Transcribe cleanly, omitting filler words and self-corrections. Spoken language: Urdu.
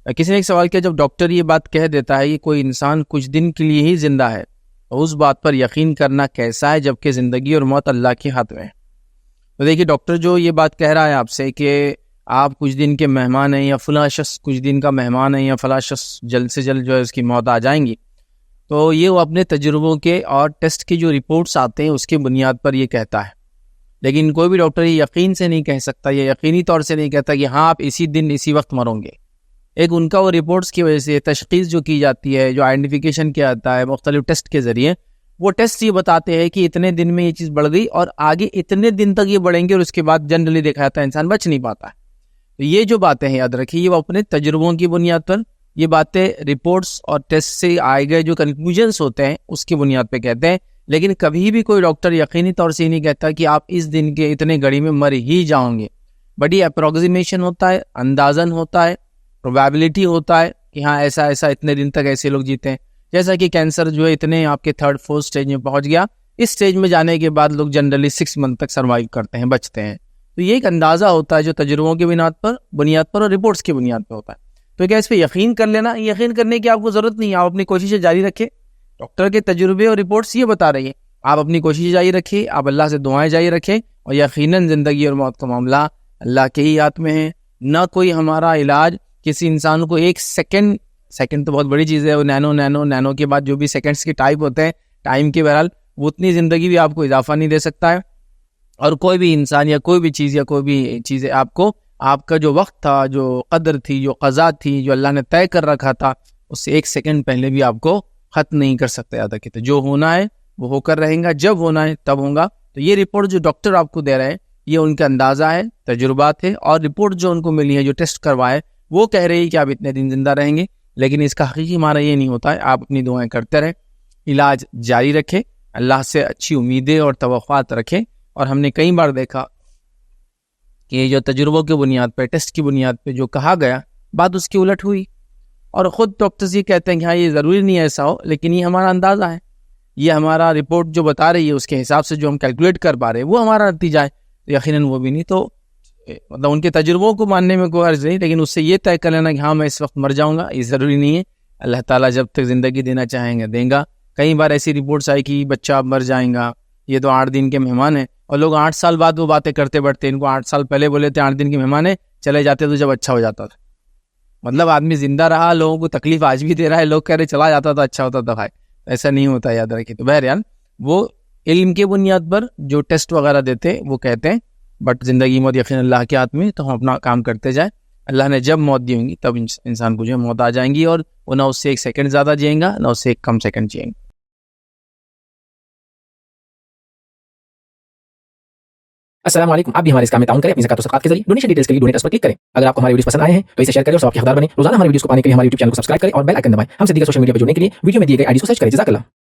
کسی نے ایک سوال کیا، جب ڈاکٹر یہ بات کہہ دیتا ہے کہ کوئی انسان کچھ دن کے لیے ہی زندہ ہے تو اس بات پر یقین کرنا کیسا ہے جبکہ زندگی اور موت اللہ کے ہاتھ میں ہے؟ تو دیکھیے، ڈاکٹر جو یہ بات کہہ رہا ہے آپ سے کہ آپ کچھ دن کے مہمان ہیں یا فلاں شخص کچھ دن کا مہمان ہے یا فلاں شخص جلد سے جلد جو ہے اس کی موت آ جائیں گی، تو یہ وہ اپنے تجربوں کے اور ٹیسٹ کی جو رپورٹس آتے ہیں اس کی بنیاد پر یہ کہتا ہے. لیکن کوئی بھی ڈاکٹر یہ یقین سے نہیں کہہ سکتا، یہ یقینی طور سے نہیں کہتا کہ ہاں آپ اسی دن اسی وقت مروں گے. ایک ان کا وہ رپورٹس کی وجہ سے تشخیص جو کی جاتی ہے، جو آئیڈینٹیفیکیشن کیا جاتا ہے مختلف ٹیسٹ کے ذریعے، وہ ٹیسٹ یہ بتاتے ہیں کہ اتنے دن میں یہ چیز بڑھ گئی اور آگے اتنے دن تک یہ بڑھیں گے اور اس کے بعد جنرلی دیکھا جاتا ہے انسان بچ نہیں پاتا ہے. تو یہ جو باتیں ہیں یاد رکھیے، یہ وہ اپنے تجربوں کی بنیاد پر یہ باتیں رپورٹس اور ٹیسٹ سے آئے گئے جو کنکلوژنس ہوتے ہیں اس کی بنیاد پہ کہتے ہیں. لیکن کبھی بھی کوئی ڈاکٹر یقینی طور سے نہیں کہتا کہ آپ اس دن کے اتنے گھڑی میں مر ہی جاؤں گے. بٹ یہ اپروکسیمیشن ہوتا ہے، اندازن ہوتا ہے، پروبیبلٹی ہوتا ہے کہ ہاں ایسا اتنے دن تک ایسے لوگ جیتے ہیں. جیسا کہ کینسر جو ہے اتنے آپ کے 3rd 4th سٹیج میں پہنچ گیا، اس سٹیج میں جانے کے بعد لوگ جنرلی 6 منتھ تک سروائیو کرتے ہیں، بچتے ہیں. تو یہ ایک اندازہ ہوتا ہے جو تجربوں کی بنیاد پر اور رپورٹس کی بنیاد پر ہوتا ہے. تو کیا اس پہ یقین کر لینا؟ یقین کرنے کی آپ کو ضرورت نہیں ہے، آپ اپنی کوششیں جاری رکھیں. ڈاکٹر کے تجربے اور رپورٹس یہ بتا رہی ہیں، آپ اپنی کوششیں جاری رکھیں، آپ اللہ سے دعائیں جاری رکھیں، اور یقیناً زندگی اور موت کا معاملہ اللہ کے ہی ہاتھ میں ہے. نہ کوئی ہمارا علاج کسی انسان کو 1 سیکنڈ تو بہت بڑی چیز ہے، وہ نینو کے بعد جو بھی سیکنڈز کے ٹائپ ہوتے ہیں، ٹائم کے بہرحال وہ اتنی زندگی بھی آپ کو اضافہ نہیں دے سکتا ہے. اور کوئی بھی انسان یا کوئی بھی چیز یا کوئی بھی چیز آپ کو آپ کا جو وقت تھا، جو قدر تھی، جو قضا تھی، جو اللہ نے طے کر رکھا تھا، اس سے 1 سیکنڈ پہلے بھی آپ کو ختم نہیں کر سکتے. یاد رکھیے، جو ہونا ہے وہ ہو کر رہیں گا، جب ہونا ہے تب ہوگا. تو یہ رپورٹ جو ڈاکٹر آپ کو دے رہے ہیں یہ ان کا اندازہ ہے، تجربات ہے، اور رپورٹ جو ان کو ملی ہے، جو ٹیسٹ کروائے، وہ کہہ رہی ہے کہ آپ اتنے دن زندہ رہیں گے. لیکن اس کا حقیقی معنی یہ نہیں ہوتا ہے. آپ اپنی دعائیں کرتے رہیں، علاج جاری رکھیں، اللہ سے اچھی امیدیں اور توقعات رکھیں. اور ہم نے کئی بار دیکھا کہ جو تجربوں کی بنیاد پہ، ٹیسٹ کی بنیاد پہ جو کہا گیا، بات اس کی الٹ ہوئی. اور خود ڈاکٹرز یہ کہتے ہیں کہ ہاں یہ ضروری نہیں ایسا ہو، لیکن یہ ہمارا اندازہ ہے، یہ ہمارا رپورٹ جو بتا رہی ہے اس کے حساب سے جو ہم کیلکولیٹ کر پا رہے ہیں وہ ہمارا نتیجہ ہے. یقیناً وہ بھی نہیں. تو مطلب ان کے تجربوں کو ماننے میں کوئی عرض نہیں، لیکن اس سے یہ طے کر لینا کہ ہاں میں اس وقت مر جاؤں گا، یہ ضروری نہیں ہے. اللہ تعالیٰ جب تک زندگی دینا چاہیں گے دیں گا. کئی بار ایسی رپورٹس آئی کہ بچہ اب مر جائیں گا، یہ تو 8 دن کے مہمان ہیں، اور لوگ 8 سال بعد وہ باتیں کرتے بڑھتے. ان کو 8 سال پہلے بولے تھے 8 دن کے مہمان ہیں، چلے جاتے تو جب اچھا ہو جاتا تھا. مطلب آدمی زندہ رہا، لوگوں کو تکلیف آج بھی دے رہا ہے، لوگ کہہ رہے چلا جاتا تھا اچھا ہوتا تھا. بھائی ایسا نہیں ہوتا، یاد رکھیے. تو بہرحال وہ علم کے بنیاد پر جو ٹیسٹ وغیرہ دیتے وہ کہتے ہیں، بٹ زندگی موت یقین اللہ کے ہاتھ میں. تو ہم اپنا کام کرتے جائیں. اللہ نے جب موت دی ہوں گی تب انسان کو جو موت آ جائیں گی، اور وہ نہ اس سے 1 سیکنڈ زیادہ جئیں گا، نہ اس سے 1 کم سیکنڈ جئیں گا. السلام علیکم. آپ بھی ہمارے اس کام میں تعاون کریں اپنی زکات و صدقات کے ذریعے. ڈونیشن ڈیٹیلز کے لیے ڈونیٹ اس پر کلک کریں. اگر آپ کو ہمارے ویڈیوز پسند آئے ہیں تو اسے شیئر کریں اور ثواب کے حقدار بنیں. روزانہ ہمارے ویڈیوز کو پانے کے لیے ہمارے YouTube چینل کو سبسکرائب کریں اور بیل آئکن دبائیں. ہم سے دیگر سوشل میڈیا پر جڑنے کے لیے ویڈیو میں دیے گئے آئی ڈیز کو سرچ کریں. جزاک اللہ.